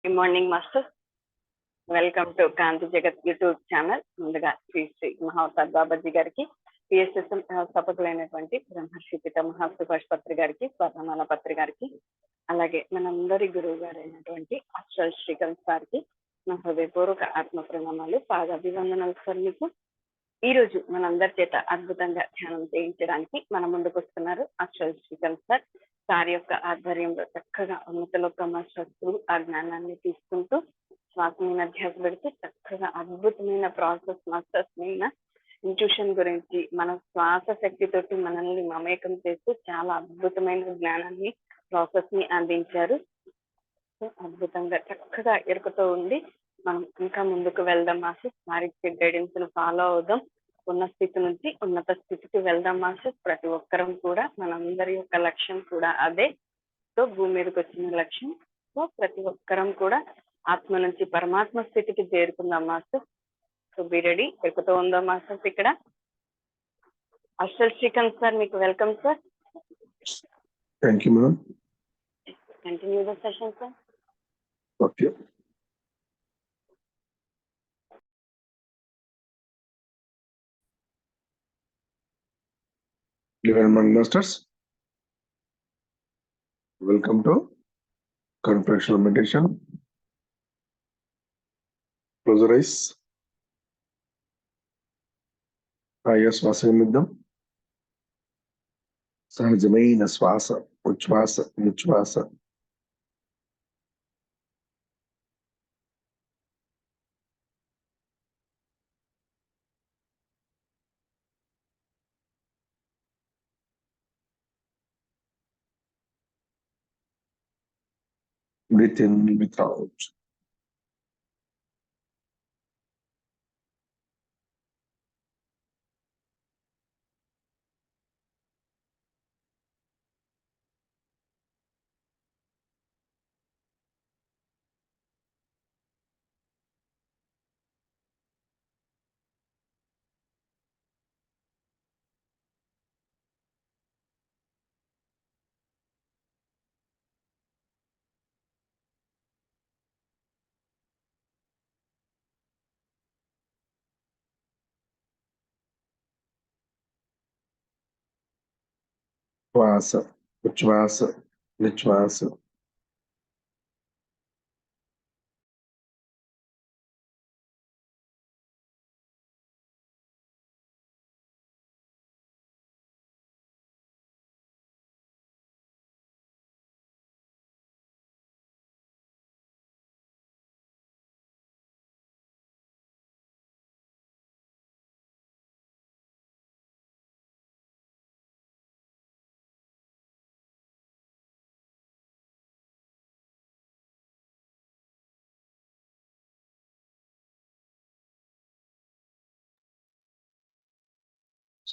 Good morning master. Welcome to Kanthi Jagat YouTube channel. ముందుగా శ్రీ శ్రీ మహావతార్ బాబాజీ గారికి, PSSM స్థాపకులైనటువంటి బ్రహ్మర్షి పితామహ సుభాష్ పత్రి గారికి, స్వర్ణమాల పత్రి గారికి, అలాగే మనందరి గురువు గారైనటువంటి అక్షల్ శ్రీకాంత్ గారికి నా హృదయపూర్వక ఆత్మ ప్రణామాలు, పాదాభివందనాలు సార్. మీకు ఈ రోజు మనందరి చేత అద్భుతంగా ధ్యానం చేయించడానికి మన ముందుకు వస్తున్నారు అక్షల్ శ్రీకాంత్ సార్. సార్ యొక్క ఆధ్వర్యంలో చక్కగా ఉన్నతలోక మాస్టర్స్ ఆ జ్ఞానాన్ని తీసుకుంటూ శ్వాస మీద ధ్యాస పెడితే చక్కగా అద్భుతమైన ప్రాసెస్ మాస్టర్స్ మీద ఇంట్యూషన్ గురించి మన శ్వాస శక్తితోటి మనల్ని మమేకం చేస్తూ చాలా అద్భుతమైన జ్ఞానాన్ని ప్రాసెస్ ని అందించారు. అద్భుతంగా చక్కగా ఎరుకతో ఉంది. మనం ఇంకా ముందుకు వెళ్దాం మాస్టర్స్. వారికి గైడెన్స్ ను ఫాలో అవుదాం. ఉన్న స్థితి నుంచి ఉన్నత స్థితికి వెళ్దాం మాస్టర్స్. ప్రతి ఒక్కరం కూడా మనందరి యొక్క లక్ష్యం కూడా అదే. సో భూమి మీదకి వచ్చిన లక్ష్యం. సో ప్రతి ఒక్కరం కూడా ఆత్మ నుంచి పరమాత్మ స్థితికి చేరుకుందాం మాస్టర్స్. So be ready. ఎరుకతో ఉందాం మాస్టర్స్. ఇక్కడ అక్షల్ శ్రీకాంత్ సార్, మీకు welcome sir. Thank you madam. Continue the session sir. Okay. Dear Masters, welcome to Confidential Meditation. Close your eyes. శ్వాస నిమిద్దం. సహజమైన శ్వాస, ఉచ్ఛ్వాస నిశ్వాస. Breathe in, breathe out. శ్వాస, ఉచ్ఛ్వాస నిశ్వాస.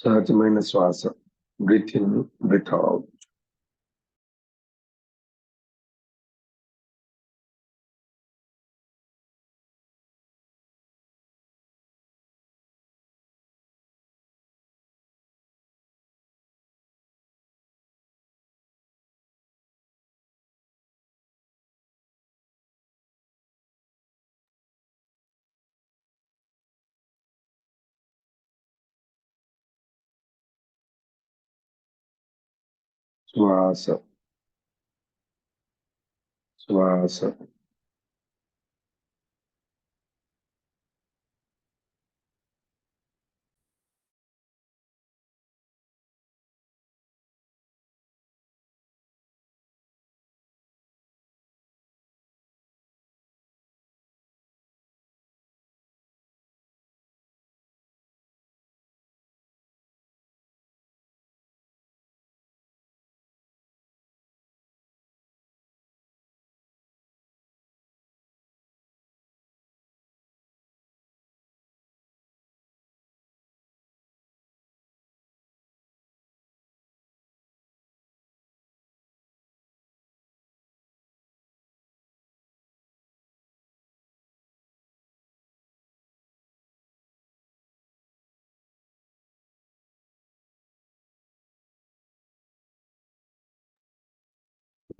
సహజమైన శ్వాస. Breathe in, breathe out. శ్వాస, శ్వాస.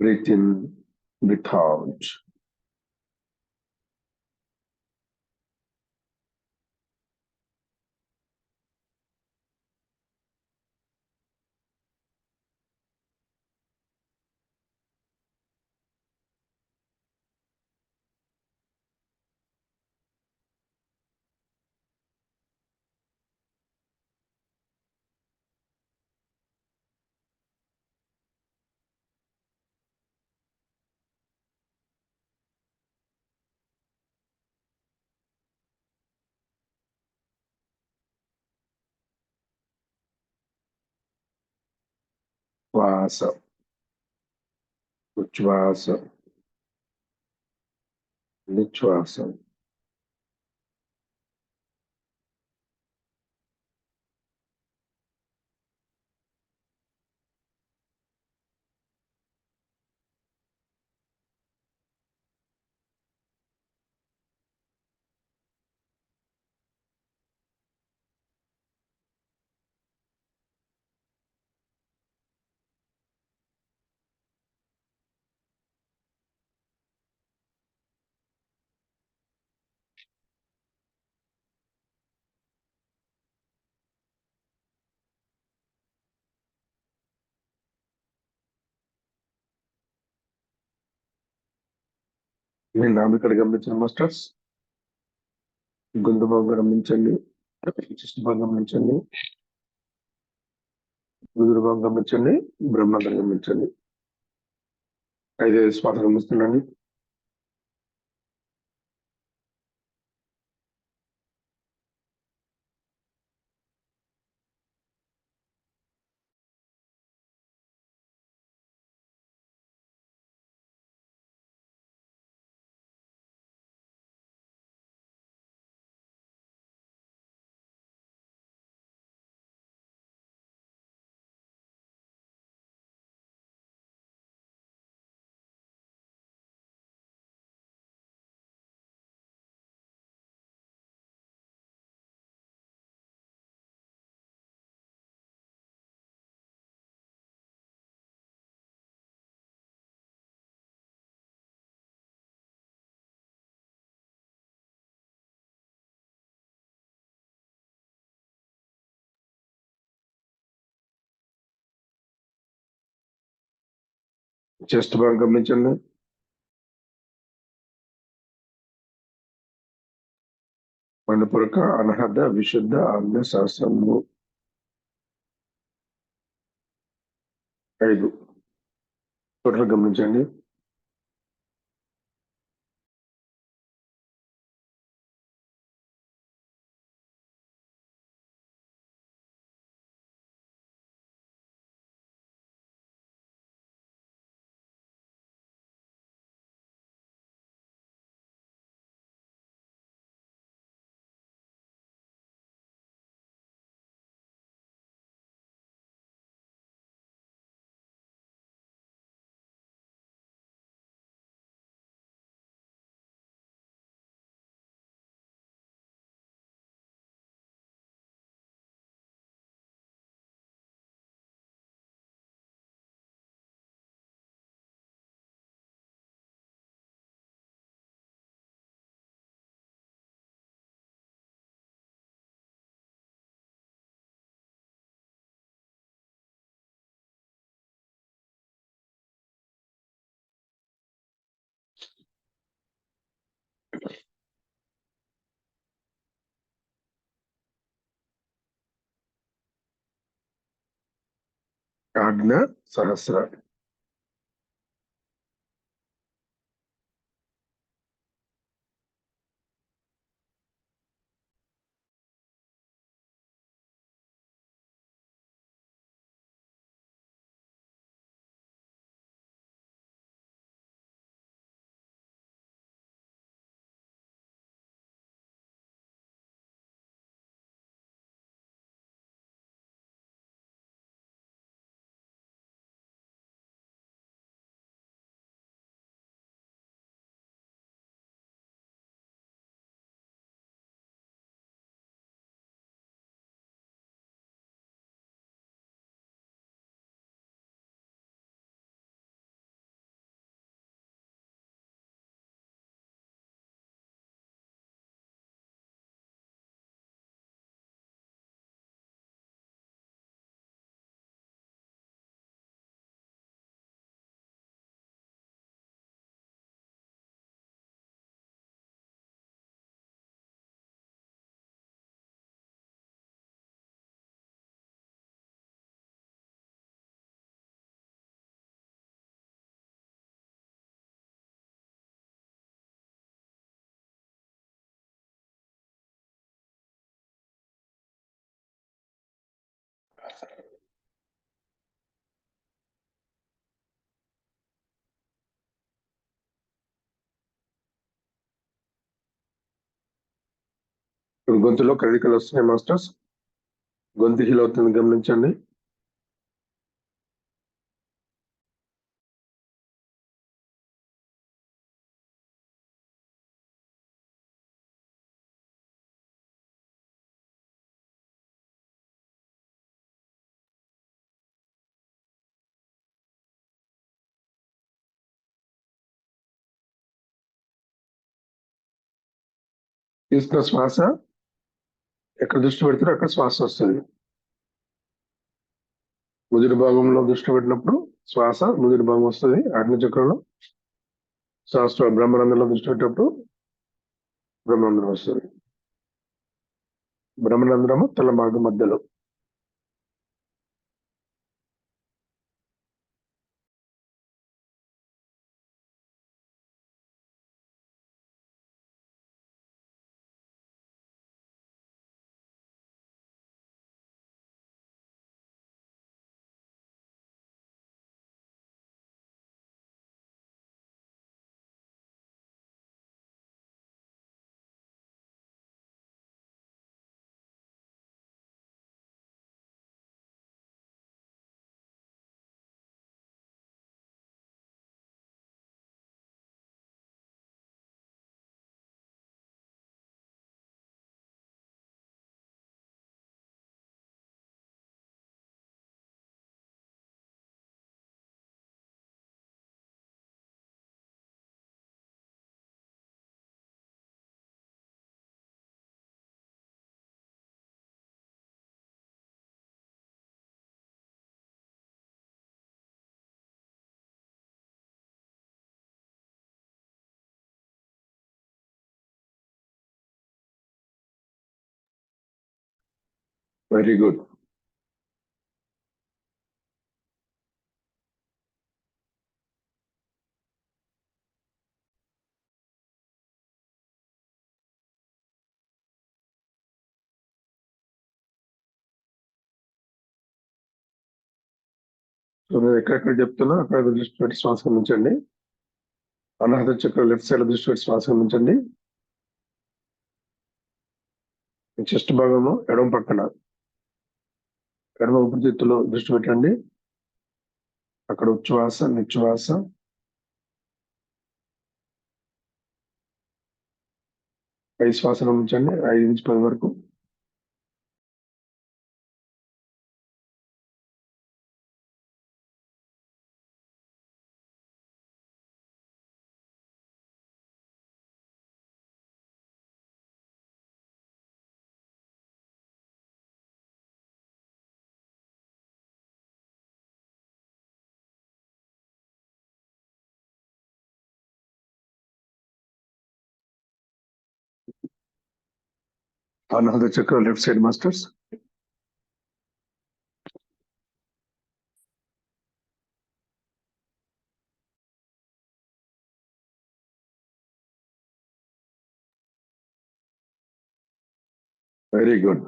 Breathe in, breathe out. శ్వాస ఉచ్ఛ్వాస నిశ్వాస మీ నాభికడ గమనించండి మాస్టర్స్. గొంతు భాగం గమనించండి, చెస్ట్ భాగం గమనించండి, గుదురు భాగం గమనించండి, బ్రహ్మాండం గమనించండి. 5 శ్వాస గమనిస్తున్నాండి. చెస్ట్ భాగం గమనించండి. మణిపూరక అనహద విశుద్ధ ఆజ్ఞ శాస్త్రము 5 టోటల్ గమనించండి. ఆజ్ఞ సహస్ర ఇప్పుడు గొంతులో కదలికలు వస్తున్నాయి మాస్టర్స్. గొంతు హీల్ అవుతుంది, గమనించండి. తీసుకున్న శ్వాస ఎక్కడ దృష్టి పెడతారో అక్కడ శ్వాస వస్తుంది. ముదిరి భాగంలో దృష్టి పెట్టినప్పుడు శ్వాస ముదిరి భాగం వస్తుంది. ఆజ్ఞ చక్రంలో శ్వాస బ్రహ్మరంధ్రంలో దృష్టి పెట్టినప్పుడు బ్రహ్మరంధ్రం వస్తుంది. బ్రహ్మరంధ్రము తల భాగం మధ్యలో. Very good. సో నేను ఎక్కడెక్కడ చెప్తున్నా అక్కడ దృష్టి పెట్టి శ్వాస గమనించండి. అనాహత చక్రం లెఫ్ట్ సైడ్ దృష్టి పెట్టి శ్వాస గమనించండి. చెస్ట్ భాగము ఎడమ పక్కన ఎడమ ఊపిరితిత్తులో దృష్టి పెట్టండి. అక్కడ ఉచ్ఛ్వాస నిశ్వాస, ఐదు శ్వాస గమనించండి. 5 నుంచి 10 వరకు. అనాహత చక్రం left side masters. Very good.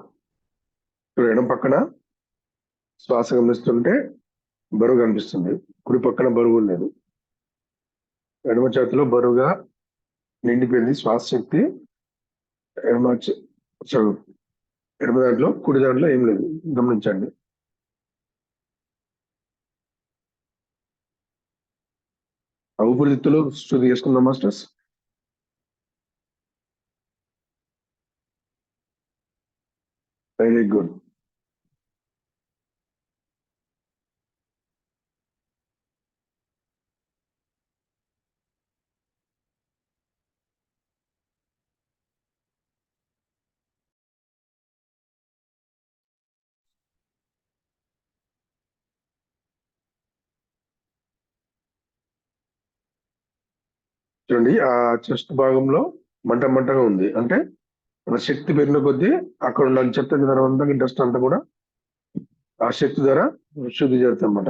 ఇప్పుడు ఎడమ పక్కన శ్వాస గమనిస్తుంటే బరువు కనిపిస్తుంది. కుడి పక్కన బరువు లేదు. ఎడమ చేతిలో బరువుగా నిండిపోయింది శ్వాస శక్తి. ఎడమ దాంట్లో కుడి దాంట్లో ఏం లేదు, గమనించండి. ఊపిరితిత్తులు శుద్ధి చేసుకుందాం మాస్టర్స్. Very good. చూడండి, ఆ చెస్ట్ భాగంలో మంట మంటగా ఉంది. అంటే మన శక్తి పెరిగిన కొద్దీ అక్కడ ఉన్న చెత్త చెదారం అంతా, డస్ట్ అంతా కూడా ఆ శక్తి ద్వారా శుద్ధి జరుగుతుంది అన్నమాట.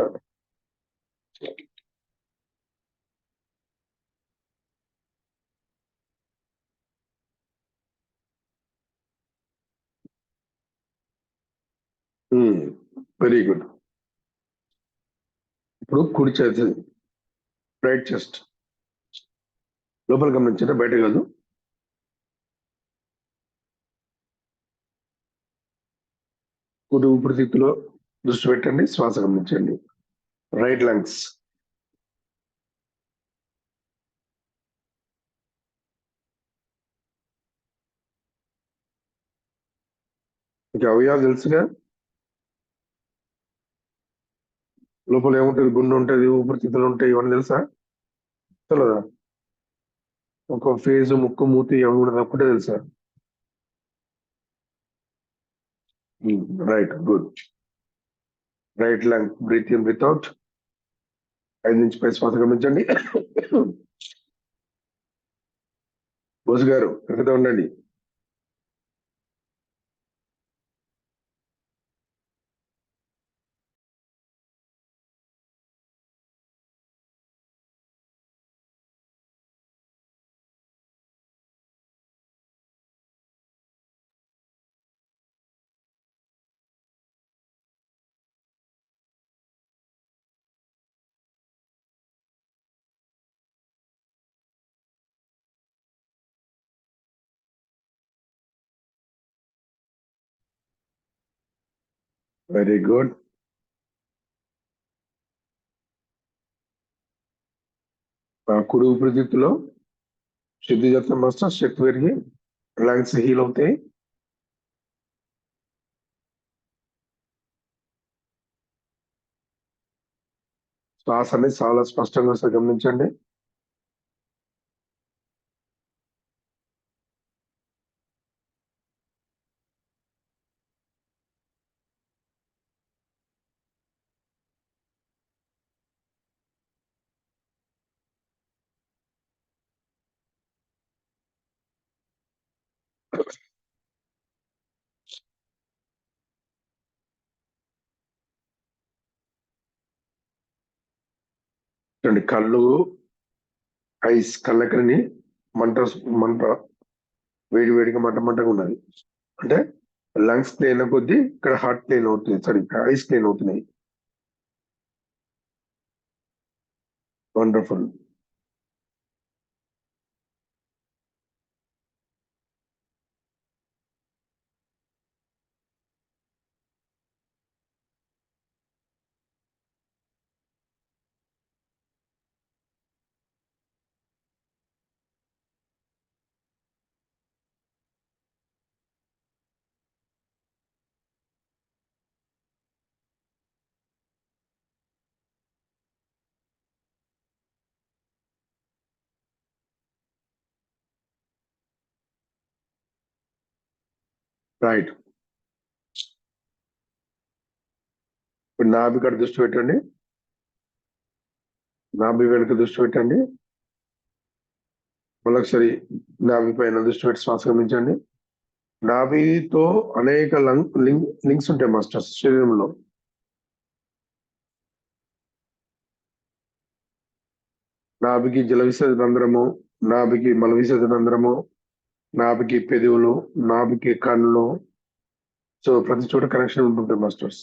Very good. ఇప్పుడు కుడి చేతి రైట్ చెస్ట్ లోపల గమనించండి, బయట కాదు. కుడి ఊపిరితిత్తులో దృష్టి పెట్టండి, శ్వాస గమనించండి. Right lungs. ఇంకా అవయవాలు తెలుసుగా, లోపల ఏముంటది, గుండె ఉంటది, ఊపిరితిత్తులు ఉంటాయి, ఇవన్నీ తెలుసా తెలియదా? ఒక ఫేజ్, ముక్కు, మూతి అవి కూడా తప్పుంటే తెలుసా? Right, good. Right lung breathe in, breathe out. 5 నుంచి 10 శ్వాస గమనించండి. బోస్ గారు ఎక్కడ ఉండండి. Very good. కుడి ఊపిరితిత్తులో శుద్ధి చేస్తాం మాస్టర్, శక్తి పెరిగి లంగ్స్ హీల్ అవుతాయి. శ్వాస అనేది చాలా స్పష్టంగా వస్తుంది, గమనించండి. చూడండి, కళ్ళు, ఐస్, కళ్ళకని మంట మంట వేడి వేడిగా మంట మంటగా ఉన్నది. అంటే లంగ్స్ క్లీన్ కొద్దీ ఇక్కడ హార్ట్ క్లీన్ అవుతుంది, సారీ ఐస్ క్లీన్ అవుతున్నాయి. వండర్ఫుల్. రైట్. ఇప్పుడు నాభి కాడ దృష్టి పెట్టండి, నాభి వెనుక దృష్టి పెట్టండి. మళ్ళొకసారి నాభి పైన దృష్టి పెట్టి శ్వాస గమనించండి. నాభితో అనేక లింక్స్ ఉంటాయి మాస్టర్స్ శరీరంలో. నాభికి జల విసర్జన రంధ్రము, నాభికి మల విసర్జన రంధ్రము, నాభికి పెదవులు, నాభికి కళ్ళు. సో ప్రతి చోట కనెక్షన్ ఉంటుంటాయి మాస్టర్స్.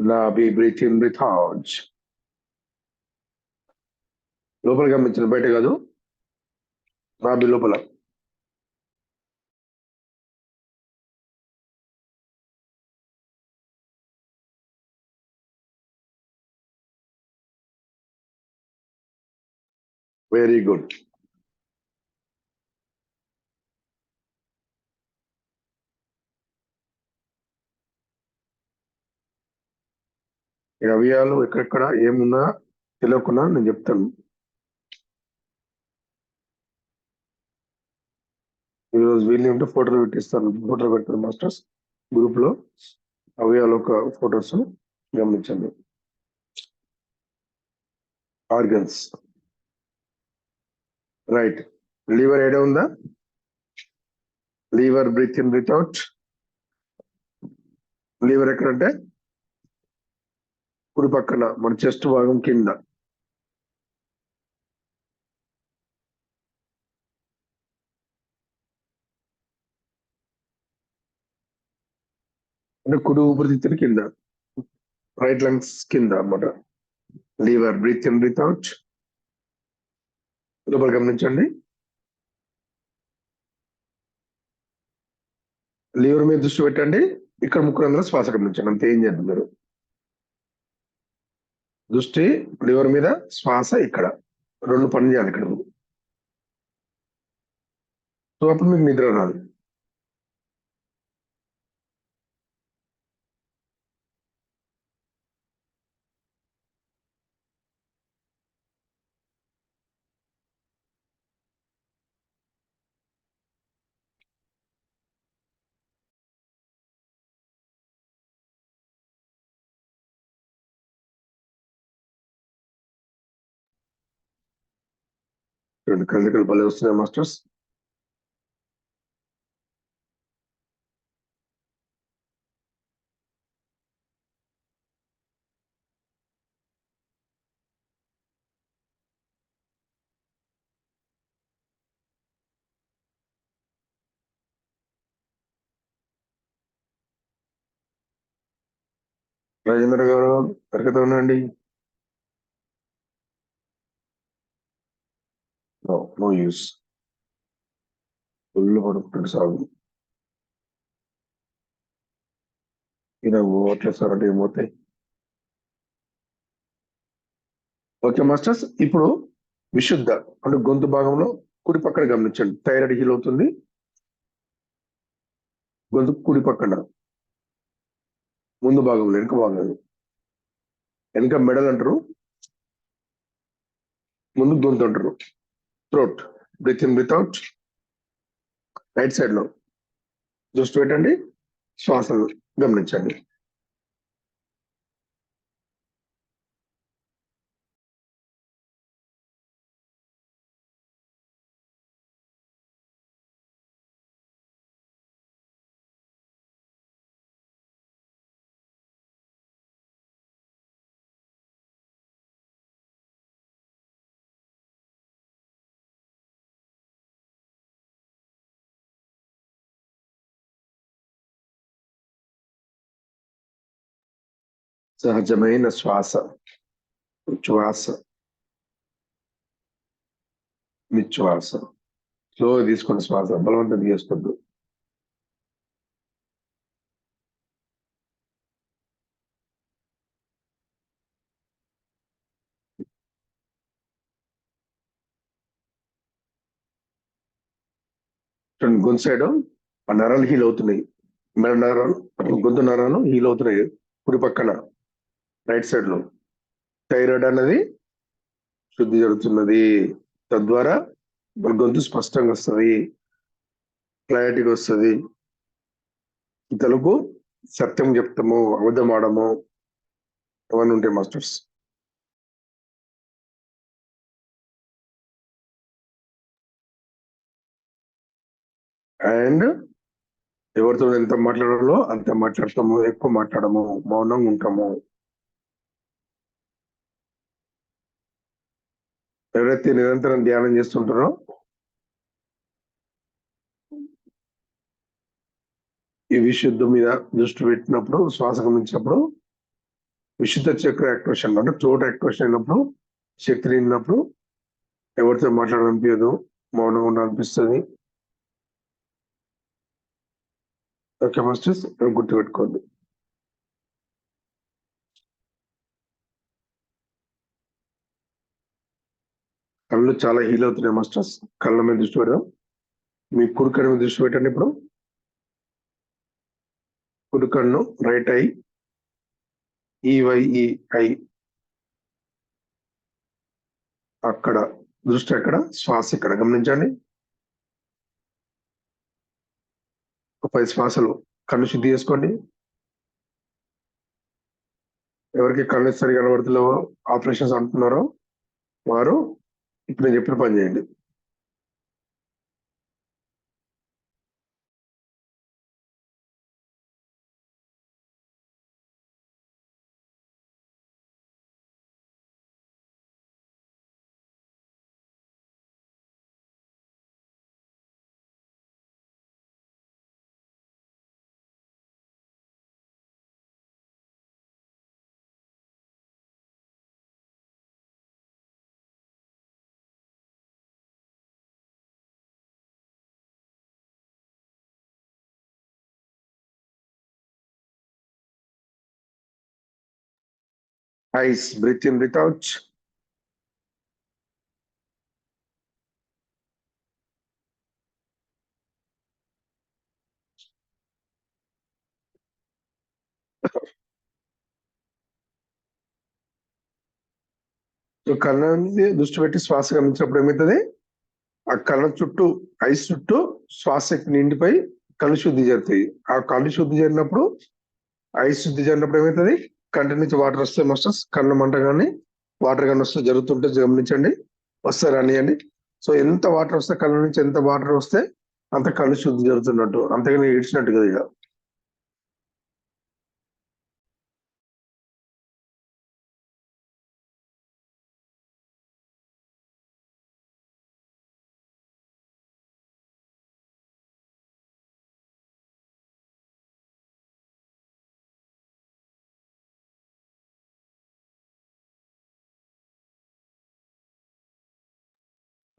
నాభి బ్రీత్ ఇన్, బ్రీత్ అవుట్. లోపల గమనించిన, బయట కాదు, నాభి లోపల. Very good. ఈ అవయవాలు ఎక్కడెక్కడ ఏమున్నా తెలియకుండా నేను చెప్తాను. ఈరోజు వీళ్ళు ఉంటే ఫోటోలు పెట్టిస్తాను, ఫోటోలు పెడతారు మాస్టర్స్ గ్రూప్ లో, అవయవాల ఒక ఫోటోస్ గమనించండి. ఆర్గన్స్. రైట్. లివర్ ఏడా ఉందా? Liver breathe in, breathe out. Liver ఎక్కడంటే కుడి పక్కన మన చెస్ట్ భాగం కింద. అంటే కుడి ఊపిరితిత్తుల కింద, రైట్ లంగ్స్ కింద అన్నమాట. Liver, breathe in breathe out. లోపల గమనించండి. లీవర్ మీద దృష్టి పెట్టండి. ఇక్కడ ముక్కురంధ్ర శ్వాస గమనించండి. అంతే, ఏం చేద్దాం మీరు. దృష్టి లివర్ మీద, శ్వాస ఇక్కడ. 2 పని చేయాలి ఇక్కడ. సో అప్పుడు మీకు నిద్ర రాదు. కదలికలు భలే వస్తున్నాయి మాస్టర్స్. రాజేంద్ర గారు తరగతి ఉండండి. No use. ఒళ్ళు పడుకుంటాడు సాగు. ఇలా ఓట్లేదు సార్ అంటే ఏమవుతాయి. ఓకే మాస్టర్స్, ఇప్పుడు విశుద్ధ అంటే గొంతు భాగంలో కుడి పక్కన గమనించండి. థైరాయిడ్ హీల్ అవుతుంది. గొంతు కుడి పక్కన ముందు భాగంలో, వెనుక భాగంలో. వెనుక మెడల్ అంటారు, ముందు గొంతు అంటారు. Throat, breathe in breathe out. Right side లో దృష్టి పెట్టండి. శ్వాసను గమనించండి. సహజమైన శ్వాస, ఉచ్ఛ్వాస, నిశ్వాస. స్లో తీసుకున్న శ్వాస, బలవంతం చేసుకోవద్దు. గొంతు సైడ్ ఆ నరాలు హీల్ అవుతున్నాయి. మెడ నరాలు, గొంతు నరాలు హీల్ అవుతున్నాయి. కుడి పక్కన రైట్ సైడ్ లో థైరాయిడ్ అన్నది శుద్ధి జరుగుతున్నది. తద్వారా మన గొంతు స్పష్టంగా వస్తుంది, క్లారిటీగా వస్తుంది. తెలుగు సత్యం చెప్తాము, అబద్ధం ఆడము, అవన్నీ ఉంటాయి మాస్టర్స్. అండ్ ఎవరితో ఎంత మాట్లాడాలో అంత మాట్లాడతాము, ఎక్కువ మాట్లాడము, మౌనంగా ఉంటాము. ఎవరైతే నిరంతరం ధ్యానం చేస్తుంటారో ఈ విశుద్ధ మీద దృష్టి పెట్టినప్పుడు, శ్వాస గమనించినప్పుడు విశుద్ధ చక్ర యాక్టివేషన్ అంటే చోట యాక్టివేషన్ అయినప్పుడు, శక్తి నిండినప్పుడు ఎవరితో మాట్లాడాలనిపించదు, మౌనంగా ఉండాలనిపిస్తుంది. ఓకే మాస్టర్స్, గుర్తుపెట్టుకోండి. కళ్ళు చాలా హీల్ అవుతున్నాయి మాస్టర్స్. కళ్ళ మీద దృష్టి పెడదాం. మీ కుడి కన్ను మీద దృష్టి పెట్టండి. ఇప్పుడు కుడి కన్ను, రైట్ ఐ, ఈవైఈఐ అక్కడ దృష్టి, అక్కడ శ్వాస ఇక్కడ గమనించండి. ఒక 10 శ్వాసలు కన్ను శుద్ధి చేసుకోండి. ఎవరికి కళ్ళు సరిగా కనబడుతున్నావో, ఆపరేషన్స్ అంటున్నారో వారు ఇప్పుడు నేను చెప్పిన పని చేయండి. Eyes, breathe in, breathe out. కళ్ళ మీద దృష్టి పెట్టి శ్వాస గమనించినప్పుడు ఏమవుతుంది, ఆ కళ్ళ చుట్టూ, ఐస్ చుట్టూ శ్వాసకి నిండిపోయి కళ్ళు శుద్ధి జరుగుతాయి. ఆ కళ్ళు శుద్ధి జరిగినప్పుడు, ఐస్ శుద్ధి జరిగినప్పుడు ఏమవుతుంది, కంటి నుంచి వాటర్ వస్తే మస్టర్స్ కళ్ళు మంట కానీ వాటర్ కానీ వస్తే జరుగుతుంటే గమనించండి. వస్తే రానియండి. సో ఎంత వాటర్ వస్తే కళ్ళ నుంచి, ఎంత వాటర్ వస్తే అంత కళ్ళు శుద్ధి జరుగుతున్నట్టు, అంతగానే ఏడ్చినట్టు కదా ఇక.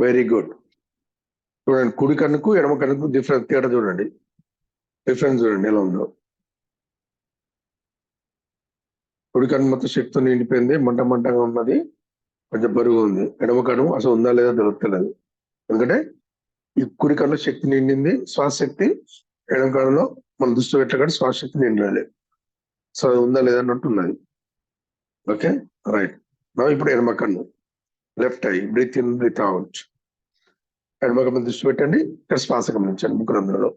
Very good. చూడండి, కుడి కన్నుకు ఎడమ కన్నుకు డిఫరెన్స్, తేడా చూడండి, డిఫరెన్స్ చూడండి ఎలా ఉందో. కుడి కన్ను మొత్తం శక్తితో నిండిపోయింది, మంట మంటగా ఉన్నది, కొంచెం బరువు ఉంది. ఎడమ కన్ను అసలు ఉందా లేదా తెలుస్తలేదు. ఎందుకంటే ఈ కుడి కన్ను శక్తి నిండింది, శ్వాస శక్తి. ఎడమ కన్నులో మన దృష్టి పెట్టగానే శ్వాస శక్తి నిండలేదు. సో అది ఉందా లేదా అన్నట్టు ఉన్నది. Okay, right. ఇప్పుడు ఎడమ కన్ను, left eye, breathe in, breathe out. ఎడమ కన్ను దృష్టి పెట్టండి, ఇక్కడ శ్వాస గమనించండి ముఖరంధ్రంలో.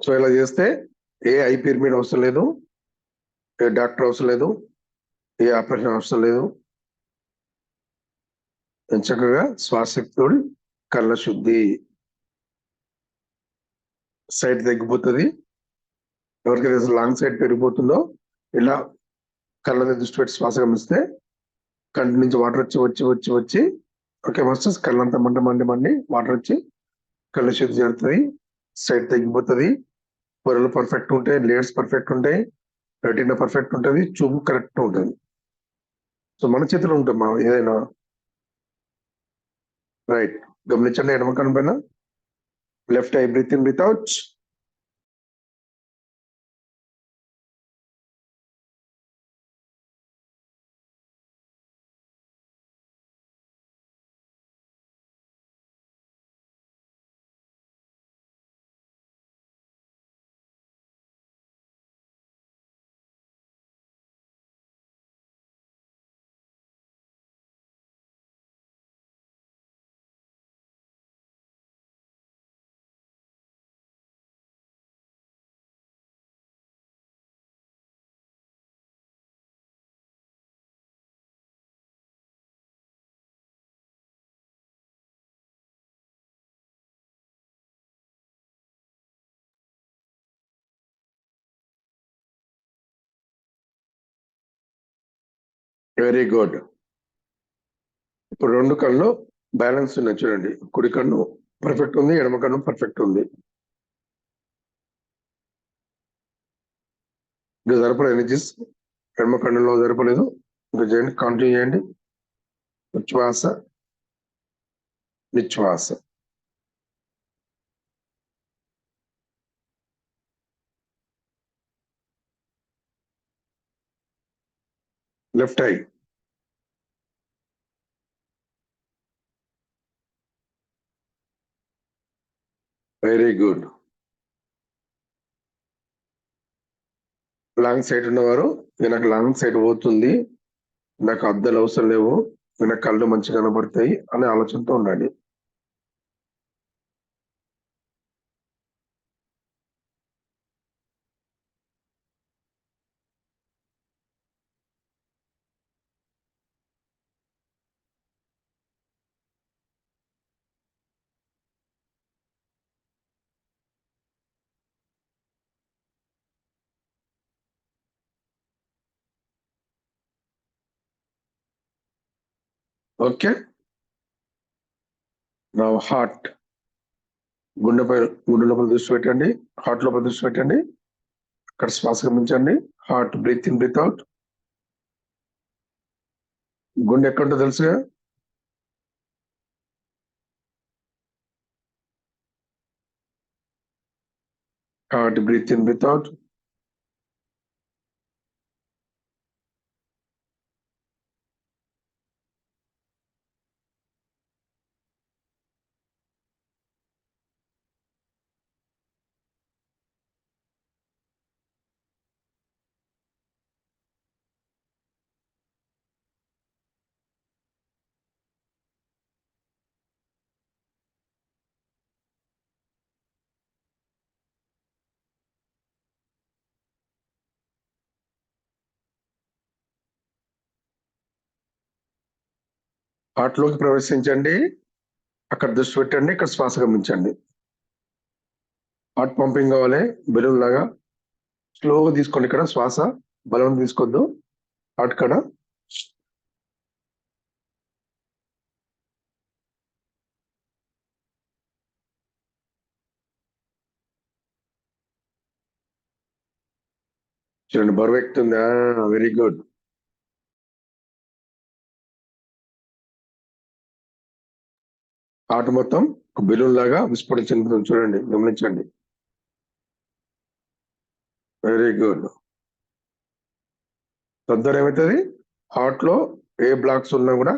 సో ఇలా చేస్తే ఏ ఐ పిరమిడ్ అవసరం లేదు, ఏ డాక్టర్ అవసరం లేదు, ఏ ఆపరేషన్ అవసరం లేదు. చక్కగా శ్వాసశక్తితో కళ్ళ శుద్ధి, సైడ్ తగ్గిపోతుంది. ఎవరికైతే లాంగ్ సైడ్ పెరిగిపోతుందో ఇలా కళ్ళ మీద దృష్టి పెట్టి శ్వాస గమనిస్తే కంటి నుంచి వాటర్ వచ్చి వచ్చి వచ్చి వచ్చి ఓకే మాస్టర్స్ కళ్ళంతా మంట మండి వాటర్ వచ్చి కళ్ళ శుద్ధి జరుగుతుంది, సైడ్ తగ్గిపోతుంది, పొరలు పర్ఫెక్ట్ ఉంటాయి, లేయర్స్ పర్ఫెక్ట్ ఉంటాయి, రెటీనా పర్ఫెక్ట్ ఉంటుంది, చూపు కరెక్ట్ ఉంటుంది. సో మన చేతిలో ఉంటుంది మా ఏదైనా. రైట్, గమనించండి ఎడమ కన్ను పైన, left eye, breathe in, breathe out. Very good. ఇప్పుడు రెండు కళ్ళు బ్యాలెన్స్ ఉన్నాయి చూడండి, కుడి కన్ను పర్ఫెక్ట్ ఉంది, ఎడమ కన్ను పర్ఫెక్ట్ ఉంది. ఇంకా జరపలేదు ఎనర్జీస్, ఎడమ కన్నులో జరపలేదు. ఇంకా చేయండి, కంటిన్యూ చేయండి. ఉచ్ఛ్వాస నిశ్వాస. Left eye, very good. Long side ఉన్నవారు నాకు లాంగ్ సైడ్ పోతుంది, నాకు అద్దాలు అవసరం లేవు, నాకు కళ్ళు మంచిగా కనబడతాయి అనే ఆలోచనతో ఉండండి. ఓకే, నా హార్ట్, గుండె లోపల దృష్టి పెట్టండి, హార్ట్ లోపల దృష్టి పెట్టండి, అక్కడ శ్వాస గమనించండి. Heart, breathe in, breathe out. గుండె ఎక్కడుంటో తెలుసుగా, Heart, breathe in, breathe out. Heart లోకి ప్రవేశించండి, అక్కడ దృష్టి పెట్టండి, ఇక్కడ శ్వాస గమనించండి. హార్ట్ పంపింగ్ కావాలి, బెలూన్ లాగా స్లోగా తీసుకోండి. ఇక్కడ శ్వాస బలం తీసుకోవద్దు. హార్ట్ కడ చూడండి, బరువు ఎక్కుతుందా? Very good. హార్ట్ మొత్తం ఒక బెలూన్ లాగా విస్ఫోటించుతుంది, చూడండి, గమనించండి. Very good. తద్వారా ఏమవుతుంది, హార్ట్ లో ఏ బ్లాక్స్ ఉన్నా కూడా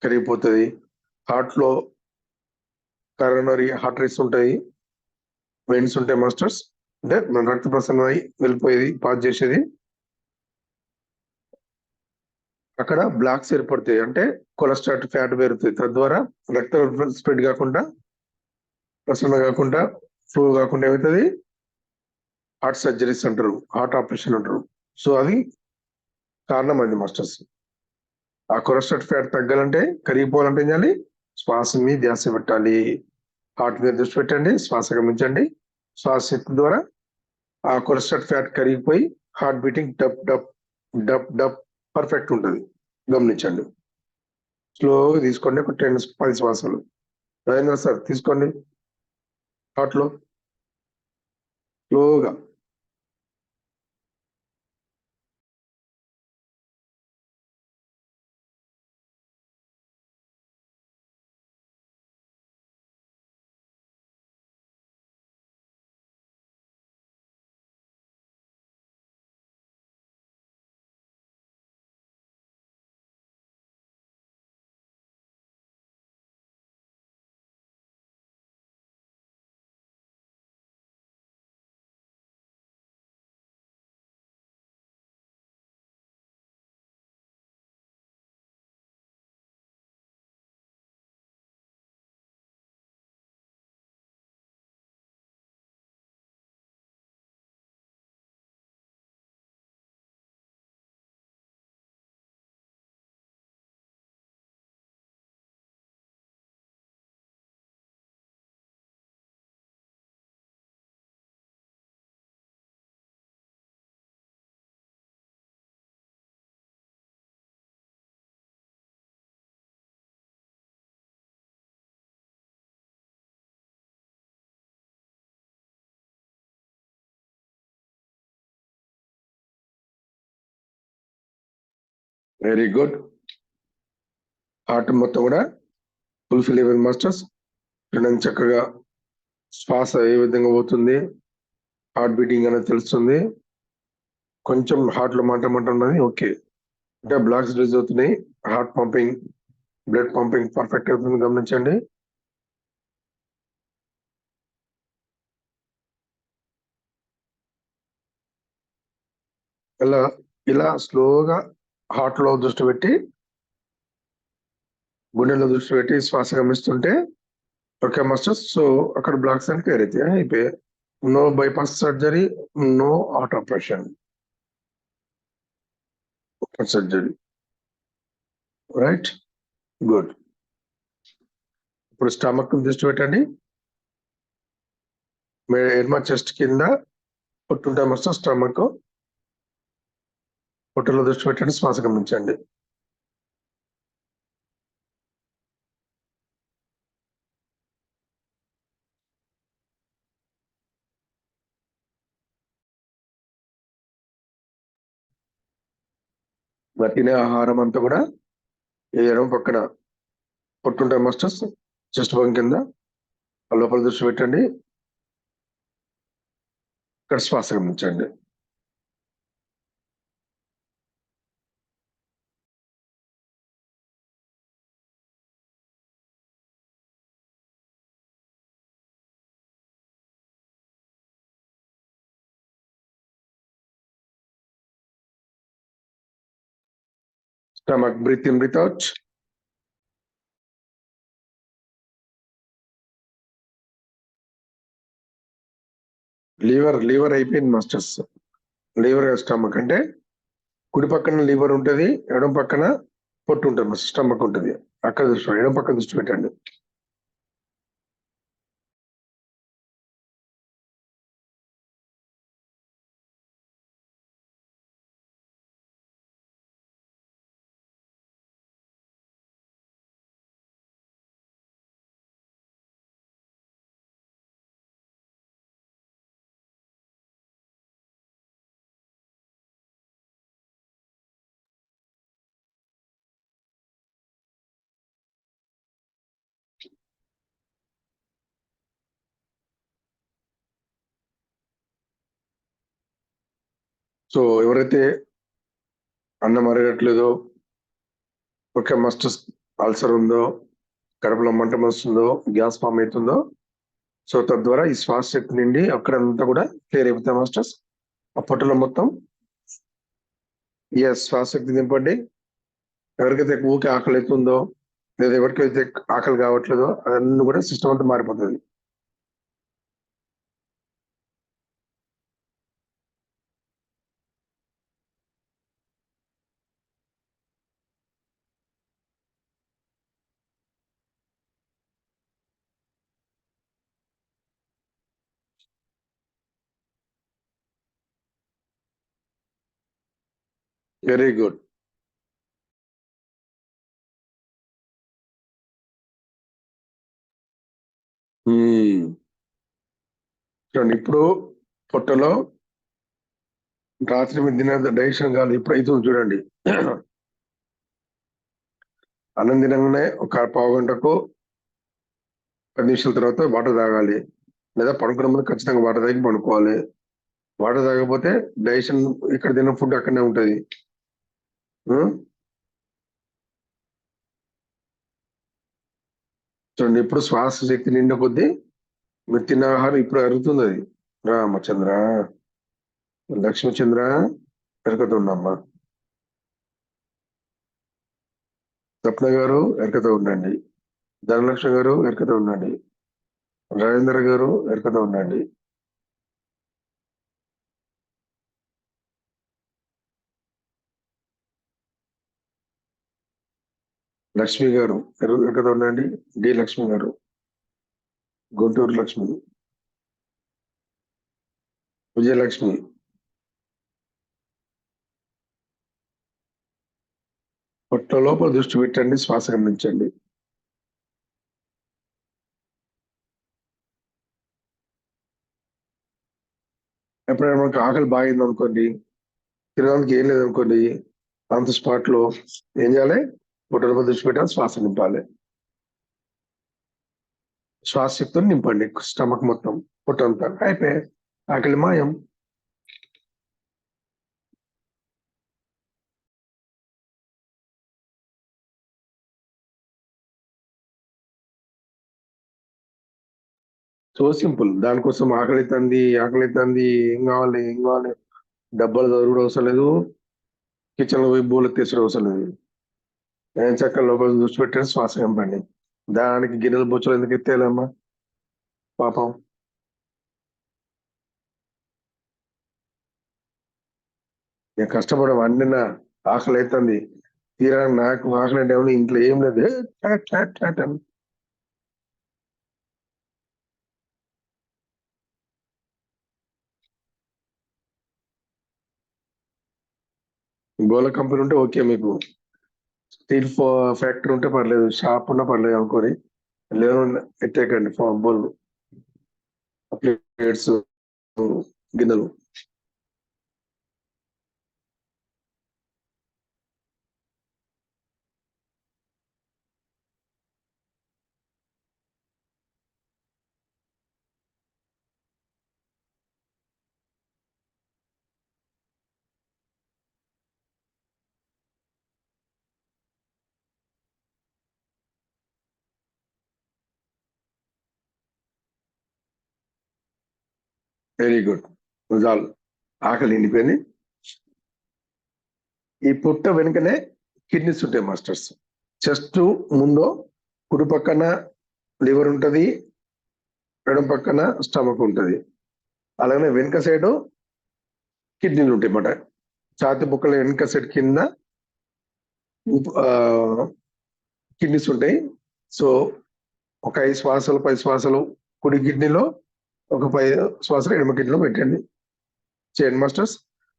కరిగిపోతుంది. హార్ట్ లో కరోనరీ హార్టరీస్ ఉంటాయి, వెయిన్స్ ఉంటాయి మాస్టర్స్, అంటే మన రక్త ప్రసరణ అయి వెళ్ళిపోయేది, పాస్ చేసేది. అక్కడ బ్లాక్స్ ఏర్పడతాయి, అంటే కొలెస్ట్రాల్ ఫ్యాట్ పెరుగుతుంది. తద్వారా రక్త స్ప్రెడ్ కాకుండా, ప్రసరణ కాకుండా, ఫ్లో కాకుండా ఏమవుతుంది, హార్ట్ సర్జరీస్ అంటారు, హార్ట్ ఆపరేషన్ అంటారు. సో అది కారణం అది మాస్టర్స్. ఆ కొలెస్ట్రాల్ ఫ్యాట్ తగ్గాలంటే, కరిగిపోవాలంటే ఏం చేయాలి, శ్వాస మీద ధ్యాస పెట్టాలి. హార్ట్ మీద దృష్టి పెట్టండి, శ్వాస గమనించండి. శ్వాస శక్తి ద్వారా ఆ కొలెస్ట్రాల్ ఫ్యాట్ కరిగిపోయి హార్ట్ బీటింగ్ డప్ డప్ డప్ డప్ పర్ఫెక్ట్ ఉంటుంది. గమనించండి. స్లోగా తీసుకోండి, ఒక 10 శ్వాసలు. రాజేంద్ర సార్ తీసుకోండి, హార్ట్ లో స్లోగా. Very good. హార్ట్ మొత్తం కూడా ఫుల్ఫిల్ అయిపోయింది మాస్టర్స్. చూడండి చక్కగా శ్వాస ఏ విధంగా పోతుంది, హార్ట్ బీటింగ్ అనేది తెలుస్తుంది. కొంచెం హార్ట్ లో మంట ఉన్నది, ఓకే, అంటే బ్లాక్స్ రిలీజ్ అవుతున్నాయి. Heart pumping, blood pumping perfect అవుతుంది, గమనించండి. ఇలా ఇలా స్లోగా హార్ట్ లో దృష్టి పెట్టి, గుండెలో దృష్టి పెట్టి శ్వాస గమనిస్తుంటే ఓకే మాస్టర్స్. సో అక్కడ బ్లాక్స్ అని క్లియర్ అయితే అయిపోయాయి. No bypass surgery, no heart operation, surgery. Right, good. ఇప్పుడు స్టమక్ దృష్టి పెట్టండి. ఎడమ చెస్ట్ కింద పొట్టుంటే మాస్టర్, స్టమక్ పొట్టలో దృష్టి పెట్టండి, శ్వాస గమనించండి. తినే ఆహారం అంతా కూడా ఎడమ పక్కన పొట్టుంటే మాస్టర్స్, చెస్ట్ భాగం కింద లోపల దృష్టి పెట్టండి. ఇక్కడ శ్వాస గమనించండి. Stomach breathe in breathe out. Liver అయిపోయింది మాస్టర్స్. లీవర్ స్టమక్ అంటే కుడి పక్కన లివర్ ఉంటది, ఎడమ పక్కన పొట్టు ఉంటుంది, స్టమక్ ఉంటుంది. అక్కడ దృష్టి, ఎడమ పక్కన దృష్టి పెట్టండి. సో ఎవరైతే అన్నం అరగట్లేదో, ఒక మస్టర్స్ అల్సర్ ఉందో, కడుపులో మంట వస్తుందో, గ్యాస్ ఫామ్ అవుతుందో, సో తద్వారా ఈ శ్వాస శక్తి నుండి అక్కడంతా కూడా క్లియర్ అయిపోతాయి మాస్టర్స్. ఆ పొట్టలో మొత్తం శ్వాస శక్తి నింపండి. ఎవరికైతే ఊకే ఆకలి అవుతుందో, లేదా ఎవరికైతే ఆకలి కావట్లేదో, అదన్నీ కూడా సిస్టమ్ అంతా మారిపోతుంది. Very good. చూడండి, ఇప్పుడు పొట్టలో రాత్రి మీరు తిన డైజెషన్ కాదు, ఇప్పుడు అవుతుంది చూడండి. అన్నం తినగానే ఒక పావు గంటకు 10 నిమిషాల తర్వాత వాటర్ తాగాలి, లేదా పడుకునే ముందు ఖచ్చితంగా వాటర్ తాగి పడుకోవాలి. వాటర్ తాగకపోతే డైజెషన్ ఇక్కడ తిన్న ఫుడ్ అక్కడనే ఉంటుంది. చూడండి, ఇప్పుడు శ్వాస శక్తి నిండా కొద్దీ మీరు తిన్న ఆహారం ఇప్పుడు అరుగుతుంది. అది రామచంద్ర, లక్ష్మీచంద్ర ఎరకతో ఉన్నమ్మా. స్వప్న గారు ఎరకతో ఉండండి. ధనలక్ష్మి గారు ఎరకతో ఉండండి. రాజేంద్ర గారు ఎరకతో ఉండండి. లక్ష్మి గారు ఎరకతో ఉండండి. డి లక్ష్మి గారు, గుంటూరు లక్ష్మి, విజయలక్ష్మి. పొట్ట లోపల దృష్టి పెట్టండి, శ్వాస గమనించండి. ఎప్పుడైనా మనకు ఆకలి బాగింది అనుకోండి, తినడానికి ఏం లేదనుకోండి, అంత స్పాట్ లో ఏం చేయాలి? పొట్ట లోపల దృష్టి పెట్టాలి, శ్వాస నింపాలి. శ్వాస శక్తిని నింపండి స్టమక్ మొత్తం, పొట్టంతా అయిపోయి ఆకలి మాయం. So simple. దానికోసం ఆకలి ఏం కావాలి డబ్బాలు చదువుడు అవసరం లేదు, కిచెన్ లో పోయి బోలు తీసుడు అవసరం లేదు. ఏం చక్క లోపల దృష్టి పెట్టారు, శ్వాస నింపండి. దానికి గిన్నెలు బొచ్చలు ఎందుకు ఎత్తేయాలమ్మా పాపం. నేను కష్టపడడం వండిన ఆకలి అవుతుంది, తీరా నాకు ఆకలి అంటే ఇంట్లో ఏం లేదు, చాట్ చాట్ చాట్ అని. బోల కంపెనీ ఉంటే ఓకే, మీకు స్టీల్ ఫ్యాక్టరీ ఉంటే పర్లేదు, షాప్ ఉన్నా పర్లేదు అనుకోని, లేదు ఎట్టేకండి బోల్ ప్లేట్స్ గిన్నెలు. Very good. చాలు, ఆకలి నిండిపోయింది. ఈ పుట్ట వెనుకనే కిడ్నీస్ ఉంటాయి మాస్టర్స్. చెస్ట్ ముందు కుడి పక్కన లివర్ ఉంటది, ఎడం పక్కన స్టమక్ ఉంటది. అలాగే వెనుక సైడ్ కిడ్నీలు ఉంటాయి అన్నమాట. ఛాతి బుక్కల వెనుక సైడ్ కింద కిడ్నీస్ ఉంటాయి. సో ఒక 5 శ్వాసలు 10 శ్వాసలు కుడి కిడ్నీలో, ఒక 5 శ్వాసలు ఎడమ కిడ్నీలో పెట్టండి. చేయండి మాస్టర్స్.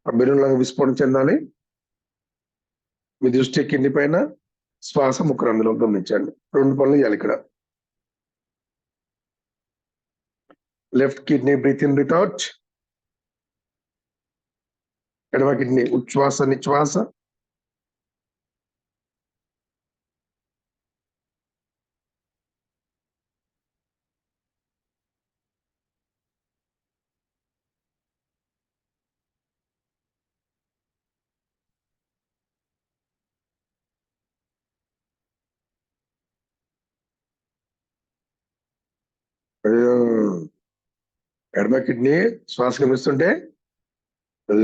ఆ బెలూన్ లాగా విస్ఫోటం చెందాలి. మీ దృష్టి కిడ్నీ పైన, శ్వాస ముక్కు అందులో గమనించండి. 2 పనులు చేయాలి ఇక్కడ. Left kidney breathe in breathe out. ఎడమ కిడ్నీ ఉచ్ఛ్వాస నిశ్వాస. ఎడమ కిడ్నీ శ్వాస గమనిస్తుంటే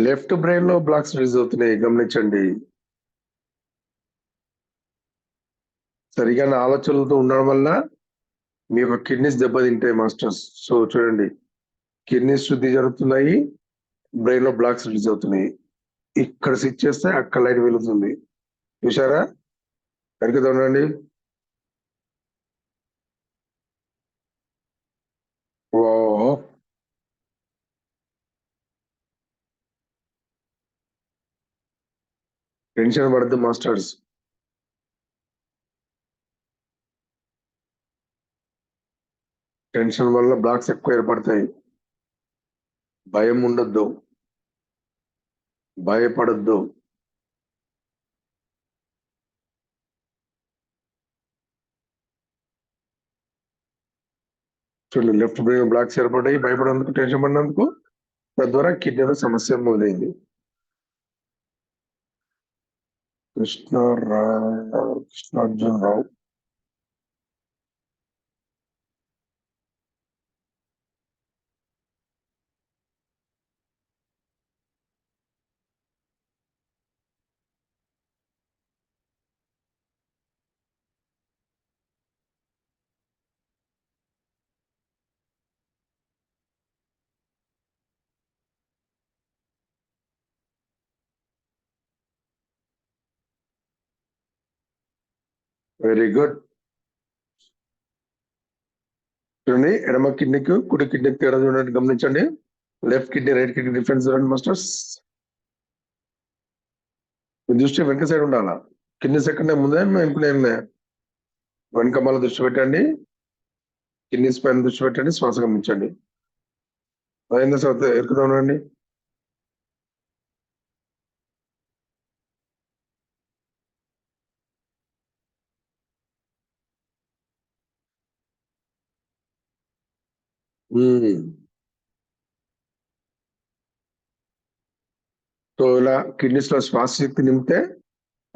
లెఫ్ట్ బ్రెయిన్ లో బ్లాక్స్ రిలీజ్ అవుతున్నాయి, గమనించండి. సరిగా ఆలోచనలతో ఉండడం వల్ల మీ యొక్క కిడ్నీస్ దెబ్బతింటాయి మాస్టర్స్. సో చూడండి, కిడ్నీస్ శుద్ధి జరుగుతున్నాయి, బ్రెయిన్ లో బ్లాక్స్ రిలీజ్ అవుతున్నాయి. ఇక్కడ స్విచ్ చేస్తే అక్కడ లైట్ వెలుగుతుంది. చూసారా? వెనకతో ఉండండి. ఓ టెన్షన్ పడద్దు మాస్టర్స్. టెన్షన్ వల్ల బ్లాక్స్ ఎక్కువ ఏర్పడతాయి. భయం ఉండొద్దు, భయపడద్దు. చూడండి, లెఫ్ట్ బ్రెయిన్ బ్లాక్స్ ఏర్పడ్డాయి, భయపడేందుకు, టెన్షన్ పడినందుకు. తద్వారా కిడ్నీలో సమస్య మొదలైంది. కృష్ణార్జున్ రావు. Very good. చూడండి, ఎడమ కిడ్నీకి కుడి కిడ్నీకి తేడా చూడండి, గమనించండి. Left kidney right kidney difference చూడండి మాస్టర్స్. మీ దృష్టి వెనక సైడ్ ఉండాలా. కిడ్నీస్ ఎక్కడనే ముందే వెనుకనే. వెనక మళ్ళీ దృష్టి పెట్టండి, కిడ్నీస్ పైన దృష్టి పెట్టండి, శ్వాస గమనించండి. అయిందా సార్? ఎక్కుదా ఉండండి. సో ఇలా కిడ్నీస్ లో శ్వాస శక్తి నింపితే,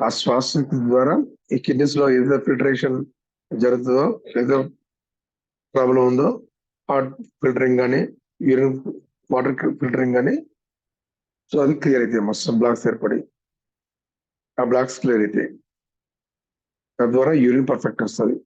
ఆ శ్వాస శక్తి ద్వారా ఈ కిడ్నీస్ లో ఏదైతే ఫిల్టరేషన్ జరుగుతుందో, ఏదో ప్రాబ్లం ఉందో, హార్ట్ ఫిల్టరింగ్ కానీ, యూరిన్ వాటర్ ఫిల్టరింగ్ కానీ, సో అది క్లియర్ అవుతాయి. మస్తు బ్లాక్స్ ఏర్పడి ఆ బ్లాక్స్ క్లియర్ అవుతాయి. తద్వారా యూరిన్ పర్ఫెక్ట్ వస్తుంది.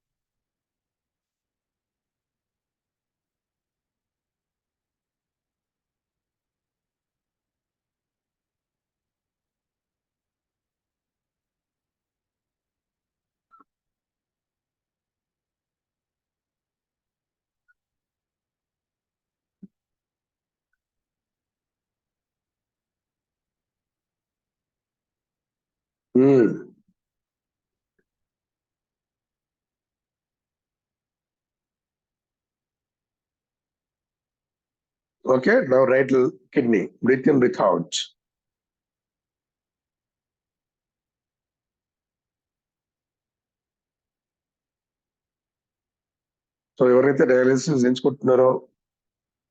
Okay, now right kidney breathe in breathe out. So ఎవరైతే డయాలిసిస్ ఎంచుకుంటున్నారో,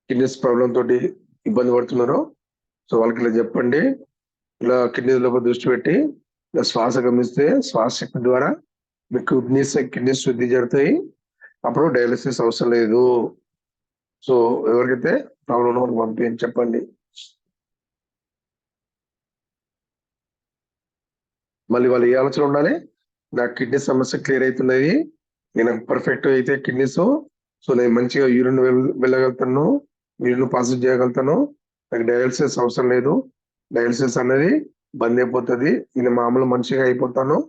కిడ్నీస్ ప్రాబ్లం తోటి ఇబ్బంది పడుతున్నారో, సో వాళ్ళకి ఇలా చెప్పండి. ఇలా కిడ్నీ లోపల దృష్టి పెట్టి ఇలా శ్వాస గమనిస్తే, శ్వాస శక్తి ద్వారా మీ కిడ్నీస్ శుద్ధి జరుగుతాయి. అప్పుడు డయాలిసిస్ అవసరం లేదు. సో ఎవరికైతే ప్రాబ్లం ఉన్నో మనకు పంపించండి, చెప్పండి. మళ్ళీ వాళ్ళు ఏ ఆలోచన ఉండాలి, నాకు కిడ్నీ సమస్య క్లియర్ అవుతున్నది, నేను పర్ఫెక్ట్ అయితే కిడ్నీస్, సో నేను మంచిగా యూరిన్ వెళ్ళగలుగుతాను, యూరిన్ పాస్ చేయగలుగుతాను, నాకు డయాలసిస్ అవసరం లేదు, డయాలసిస్ అనేది బంద్ అయిపోతుంది, నేను మామూలు మనిషిగా అయిపోతాను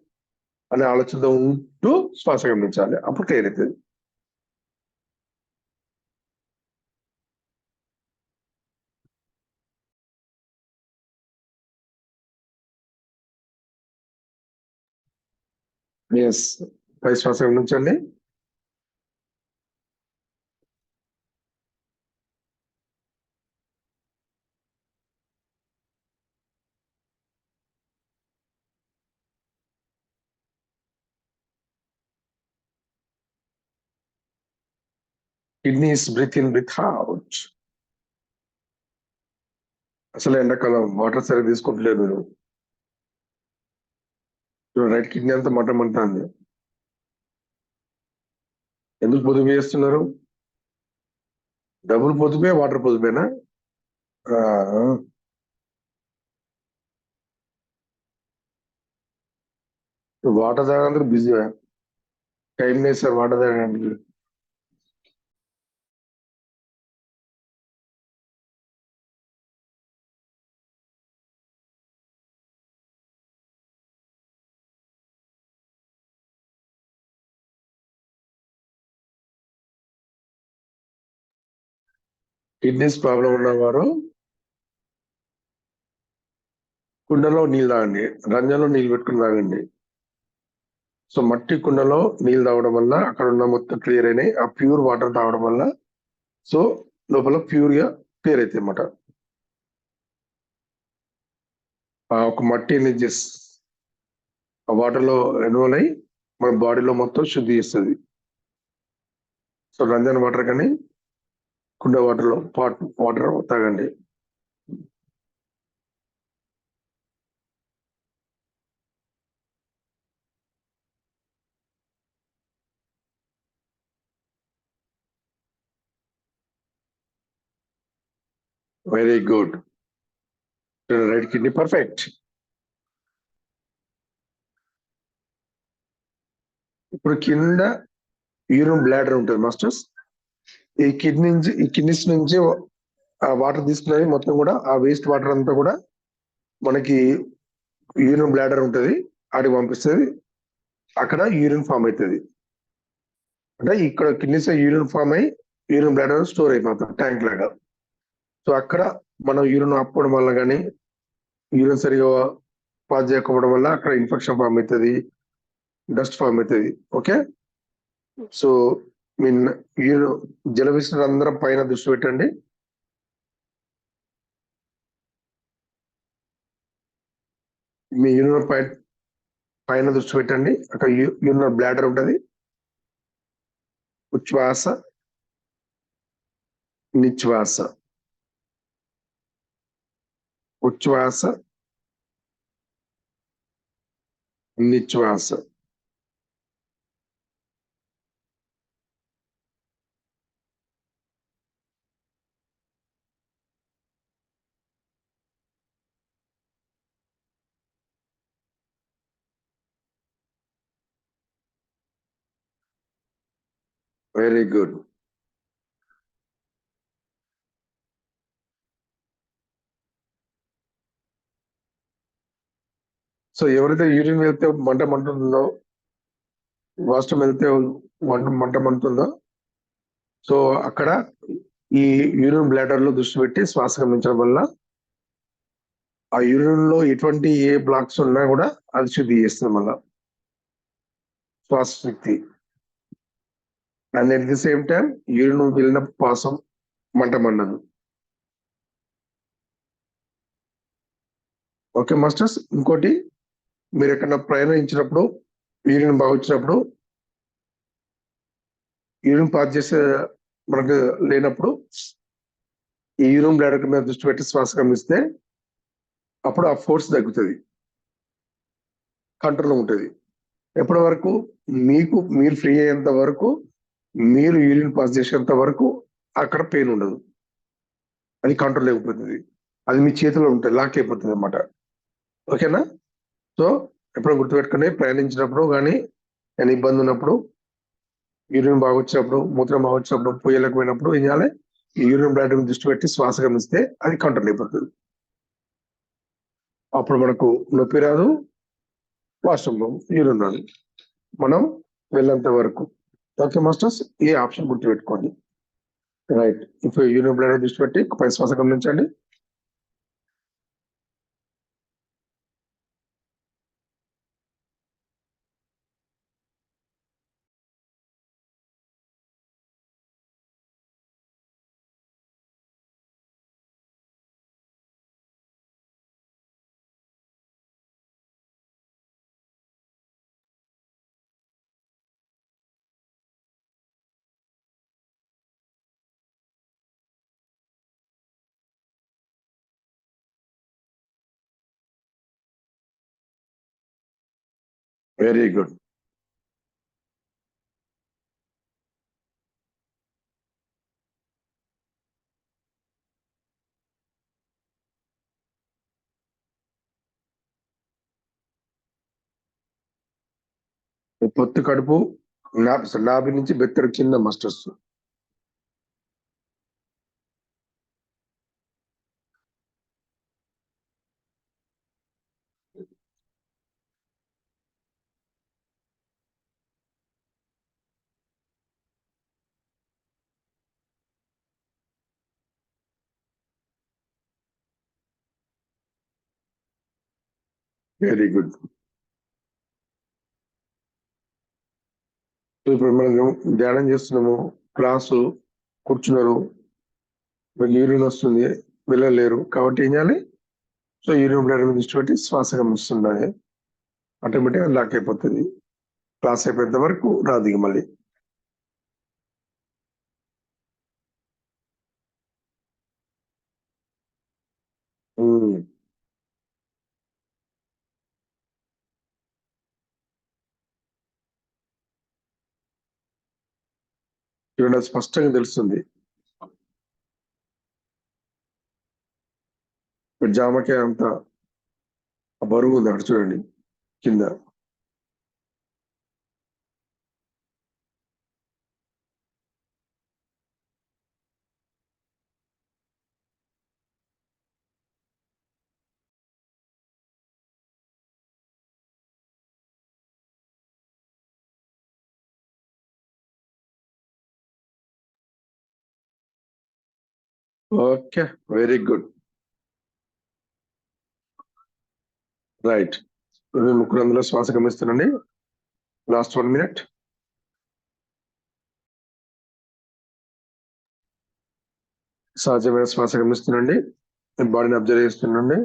అనే ఆలోచనతో ఉంటూ శ్వాస గమనించాలి, అప్పుడు క్లియర్ అవుతుంది. ఎస్, పై శ్వాస గమనించండి. Kidneys breathe in breathe out. అసలు ఎండాకాలం వాటర్ సరిగ్గా తీసుకుంటలేదు మీరు, రైట్ కిడ్నీ అంతా మంటమంటుంది. ఎందుకు పొదుపు చేస్తున్నారు? డబుల్ పొదుపే, వాటర్ పొదుపేనా? వాటర్ తాగడానికి బిజీ, టైం లేదు సార్ వాటర్ తాగడానికి. కిడ్నీస్ ప్రాబ్లం ఉన్నవారు కుండలో నీళ్ళు తాగండి, రంజంలో నీళ్ళు పెట్టుకుని తాగండి. సో మట్టి కుండలో నీళ్ళు తాగడం వల్ల అక్కడ ఉన్న మొత్తం క్లియర్ అయినాయి, ఆ ప్యూర్ వాటర్ తాగడం వల్ల సో లోపల ప్యూర్ గా క్లియర్ అవుతాయి అన్నమాట. ఒక మట్టి ఎనర్జీస్ ఆ వాటర్ లో ఎన్వాల్ అయి మన బాడీలో మొత్తం శుద్ధి చేస్తుంది. సో రంజన్ వాటర్ కానీ కుండ వాటర్ లో పాట్ వాటర్ తాగండి. Very good, right kidney perfect. ఇప్పుడు కింద యూరిన్ బ్లాడర్ ఉంటుంది మాస్టర్స్, ఈ కిడ్నీస్ నుంచి ఆ వాటర్ తీసుకున్నది మొత్తం కూడా, ఆ వేస్ట్ వాటర్ అంతా కూడా మనకి యూరిన్ బ్లాడర్ ఉంటుంది, ఆడికి పంపిస్తుంది, అక్కడ యూరిన్ ఫామ్ అవుతుంది. అంటే ఇక్కడ కిడ్నీస్ యూరిన్ ఫామ్ అయ్యి యూరిన్ బ్లాడర్ స్టోర్ అయిపోతుంది ట్యాంక్ లాగా. సో అక్కడ మనం యూరిన్ ఆపుకోవడం వల్ల కానీ యూరిన్ సరిగా పాస్ చేయకపోవడం వల్ల అక్కడ ఇన్ఫెక్షన్ ఫామ్ అవుతుంది, డస్ట్ ఫామ్ అవుతుంది. ఓకే, సో మీన్ జల విసరణ అందరం పైన దృష్టి పెట్టండి. మీ యూరిన్ పైన దృష్టి పెట్టండి, అక్కడ యూరినల్ బ్లాడర్ ఉంటుంది, ఉచ్ఛ్వాస నిశ్వాస, ఉచ్ఛ్వాస నిశ్వాస. Very good. సో ఎవరైతే యూరిన్ వెళ్తే మంటుందో, వాష్రూమ్ వెళ్తే మంటుందో, సో అక్కడ ఈ యూరిన్ బ్లాడర్ లో దృష్టి పెట్టి శ్వాస గమనించడం వల్ల ఆ యూరిన్ లో ఎటువంటి ఏ బ్లాక్స్ ఉన్నా కూడా అది శుద్ధి చేస్తుంది మళ్ళా శ్వాస శక్తి. And at the same time urine వెళ్ళిన పాసం మండదు. ఓకే మాస్టర్స్, ఇంకోటి మీరు ఎక్కడ ప్రయాణించినప్పుడు యూరిన్ బాగా వచ్చినప్పుడు, యూరిన్ పాస్ చేసే మనకు లేనప్పుడు ఈ యూరిన్ బ్లాడర్ మీద దృష్టి పెట్టి శ్వాస గమనిస్తే అప్పుడు ఆ ఫోర్స్ తగ్గుతుంది, కంట్రోల్ ఉంటుంది. ఎప్పటి వరకు? మీరు ఫ్రీ అయ్యేంత వరకు, మీరు యూరిన్ పాస్ చేసేంత వరకు అక్కడ పెయిన్ ఉండదు, అది కంట్రోల్ అయిపోతుంది, అది మీ చేతిలో ఉంటుంది, లాక్ అయిపోతుంది అనమాట. ఓకేనా? సో ఎప్పుడు గుర్తుపెట్టుకుని ప్రయాణించినప్పుడు కానీ నేను ఇబ్బంది ఉన్నప్పుడు, యూరిన్ బాగా వచ్చినప్పుడు, మూత్రం బాగా వచ్చినప్పుడు, పోయలేకపోయినప్పుడు ఏం చేయాలి? ఈ యూరిన్ బ్లాడర్ దృష్టి పెట్టి శ్వాస గమనిస్తే అది కంట్రోల్ అయిపోతుంది. అప్పుడు మనకు నొప్పి రాదు, వాష్రూమ్ యూరిన్ రాదు, మనం వెళ్ళేంత వరకు. ఓకే మాస్టర్స్, ఈ ఆప్షన్ గుర్తుపెట్టుకోండి. రైట్, ఇప్పుడు యూరిన్ బ్లాడర్ దృష్టి పెట్టి పై శ్వాస గమనించండి. Very good. పొత్తు కడుపు నాభి నుంచి బెత్తడి కింద మాస్టర్స్. Very good. ఇప్పుడు మనం ధ్యానం చేస్తున్నాము, క్లాసు కూర్చున్నారు, యూరిన్ వస్తుంది, వెళ్ళలేరు, కాబట్టి ఏం చేయాలి? సో యూరిన్ బ్లాడర్ దృష్టి పెట్టి శ్వాస గమనిస్తుండే ఆటోమేటిక్గా లాక్ అయిపోతుంది. క్లాస్ అయిపోయేంత వరకు రాదు ఇక మళ్ళీ. చూడండి, స్పష్టంగా తెలుస్తుంది. ఇప్పుడు జామకాయ అంత బరువు ఉంది అక్కడ చూడండి కింద. Okay, very good. రైట్, ముగ్గురు అందులో శ్వాస గమనిస్తానండి. Last 1 minute. సహజమైన శ్వాస గమనిస్తుండండి, బాడీని అబ్జర్వ్ చేస్తుండండి.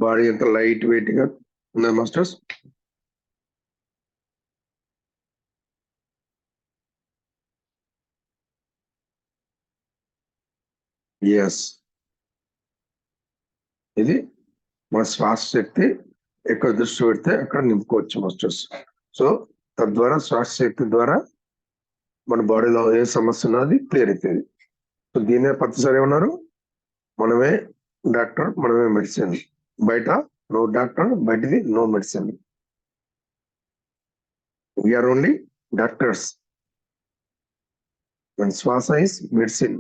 బాడీ ఎంత లైట్ వెయిట్ గా ఉన్నది మాస్టర్స్. ఎస్, ఇది మన శ్వాస శక్తి ఎక్కడ దృష్టి పెడితే అక్కడ నింపుకోవచ్చు మాస్టర్స్. సో తద్వారా శ్వాస శక్తి ద్వారా మన బాడీలో ఏ సమస్య ఉన్నది క్లియర్ అవుతుంది. సో దీనే ప్రతిసారి ఏమన్నారు, మనమే డాక్టర్, మనమే మెడిసిన్. బయట నో డాక్టర్, బయటది no medicine. We are only doctors, and shwasa is medicine.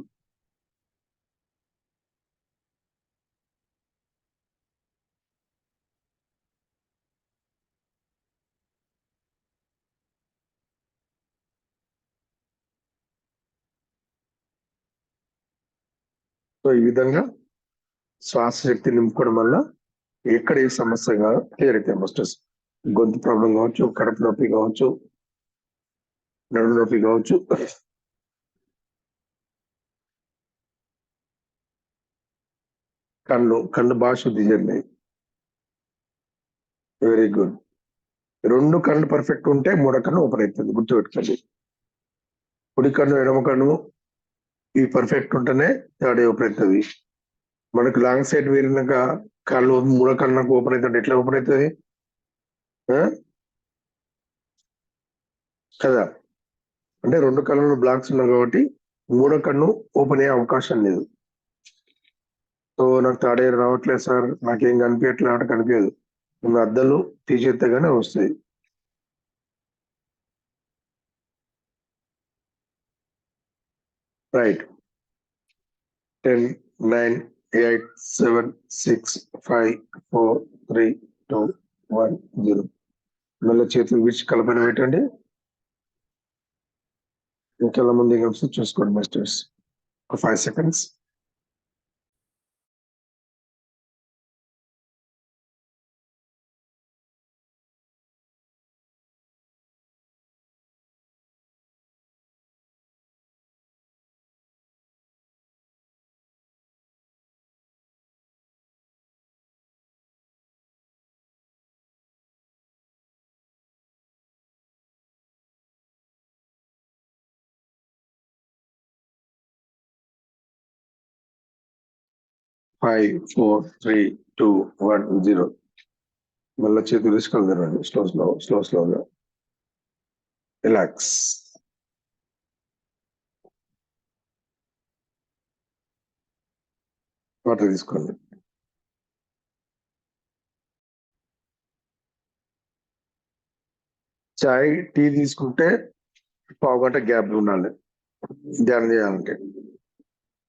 So ఈ విధంగా శ్వాస శక్తి నింపుకోవడం వల్ల ఎక్కడ ఏ సమస్య క్లియర్ అయితే మాస్టర్స్. గొంతు ప్రాబ్లం కావచ్చు, కడుపు నొప్పి కావచ్చు, నడుము నొప్పి కావచ్చు, కళ్ళు బాగా శుద్ధి చెందాయి. Very good. 2 కళ్ళు పర్ఫెక్ట్ ఉంటే 3వ కన్ను ఓపెన్ అవుతుంది, గుర్తుపెట్టుకోండి. కుడి కన్ను ఎడమ కన్ను ఈ పర్ఫెక్ట్ ఉంటేనే 3rd ఓపెన్ అవుతుంది. మనకు లాంగ్ సైడ్ వేరినాక కళ్ళు 3వ కన్నుకు ఓపెన్ అవుతుంది, ఎట్లా ఓపెన్ అవుతుంది కదా? అంటే 2 కన్నులు బ్లాక్స్ ఉన్నాయి కాబట్టి 3వ కన్ను ఓపెన్ అయ్యే అవకాశం లేదు. సో నాకు 3rd ఇయర్ రావట్లేదు సార్, నాకేం కనిపించట్లేదు అంటే కనిపించదు. మేము అద్దాలు తీసేస్తే గానీ వస్తాయి. రైట్. 10, 9, 8, 7, 6, 5, 4, 3, 2, 1, 0. మళ్ళీ చేతులు విడిచి కలపన పెట్టండి. ఇంకెలా ముందు కలిసి చూసుకోండి మాస్టర్స్. 5 seconds. Five, 4, 3, 2, 1, 0. మళ్ళీ చేతులు తీసుకెళ్తారండి. స్లోగా రిలాక్స్. వాటర్ తీసుకోండి. చాయ్ టీ తీసుకుంటే 1/2 గంట గ్యాప్ ఉండాలి ధ్యానం చేయాలంటే.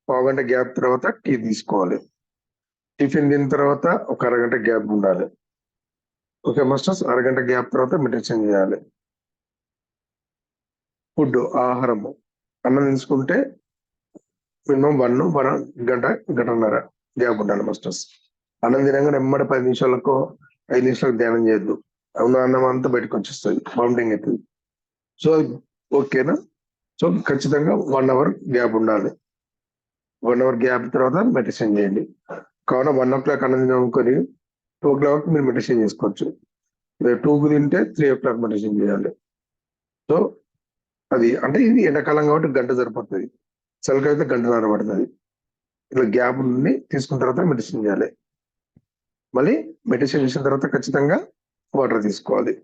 1/2 గంట గ్యాప్ తర్వాత టీ తీసుకోవాలి. టిఫిన్ తిన్న తర్వాత ఒక అరగంట గ్యాప్ ఉండాలి. Okay masters. అరగంట గ్యాప్ తర్వాత మెడిటేషన్ చేయాలి. ఫుడ్ ఆహారము అన్నం తీసుకుంటే మినిమం 1 గంట గంటన్నర గ్యాప్ ఉండాలి మాస్టర్స్. అన్నం తినగానే ఎమ్మడి 10 నిమిషాలకు 5 నిమిషాలకు ధ్యానం చేయొద్దు. అవును, అన్నం అంతా బయటకు వచ్చేస్తుంది, వామిటింగ్ అవుతుంది. సో ఓకేనా? సో ఖచ్చితంగా 1 hour గ్యాప్ ఉండాలి. 1 hour గ్యాప్ తర్వాత మెడిటేషన్ చేయండి. కావున 1 o'clock అన్నం తిననుకొని 2 o'clock మీరు మెడిటేషన్ చేసుకోవచ్చు. 2కు తింటే 3 o'clock మెడిటేషన్ చేయాలి. సో అది అంటే ఇది ఎండాకాలం కాబట్టి గంట సరిపోతుంది, చలికైతే గంటన్నర పడుతుంది. ఇట్లా గ్యాప్ నుండి తీసుకున్న తర్వాత మెడిటేషన్ చేయాలి. మళ్ళీ మెడిటేషన్ చేసిన తర్వాత ఖచ్చితంగా వాటర్ తీసుకోవాలి.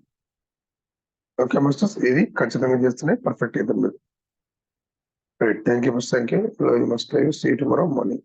ఓకే మాస్టర్స్, ఇది ఖచ్చితంగా చేస్తేనే పర్ఫెక్ట్ అవుతుంది. Right. Thank you. Thank you. Love you. Must. See you tomorrow morning.